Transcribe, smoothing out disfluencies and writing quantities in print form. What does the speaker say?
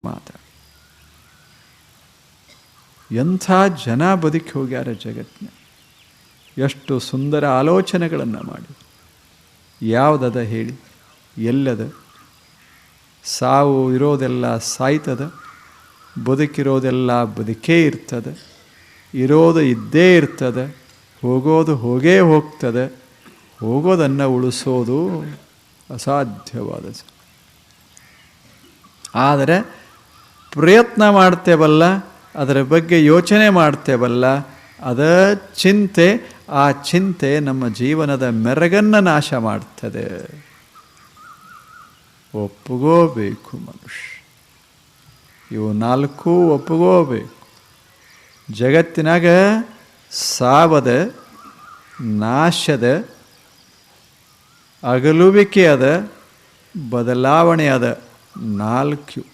ಮಾತಾಡ. ಎಂಥ ಜನ ಬದುಕಿ ಹೋಗ್ಯಾರ ಜಗತ್ತಿನ. ಎಷ್ಟು ಸುಂದರ ಆಲೋಚನೆಗಳನ್ನು ಮಾಡಿ. ಯಾವುದದ ಹೇಳಿ, ಎಲ್ಲದ? ಸಾವು ಇರೋದೆಲ್ಲ ಸಾಯ್ತದ, ಬದುಕಿರೋದೆಲ್ಲ ಬದುಕೇ ಇರ್ತದೆ, ಇರೋದು ಇದ್ದೇ ಇರ್ತದೆ, ಹೋಗೋದು ಹೋಗೇ ಹೋಗ್ತದೆ. ಹೋಗೋದನ್ನು ಉಳಿಸೋದು ಅಸಾಧ್ಯವಾದ. ಆದರೆ ಪ್ರಯತ್ನ ಮಾಡ್ತೇವಲ್ಲ, ಅದರ ಬಗ್ಗೆ ಯೋಚನೆ ಮಾಡ್ತೇವಲ್ಲ, ಅದ ಚಿಂತೆ. ಆ ಚಿಂತೆ ನಮ್ಮ ಜೀವನದ ಮೆರಗನ್ನು ನಾಶ ಮಾಡ್ತದೆ. ಒಪ್ಪುಗೋಬೇಕು ಮನುಷ್ಯ. ಇವು ನಾಲ್ಕು ಒಪ್ಪುಗೋಬೇಕು. ಜಗತ್ತಿನಾಗ ಸಾವದ, ನಾಶದ, ಅಗಲುವಿಕೆ ಅದ, ಬದಲಾವಣೆ ಅದ. 4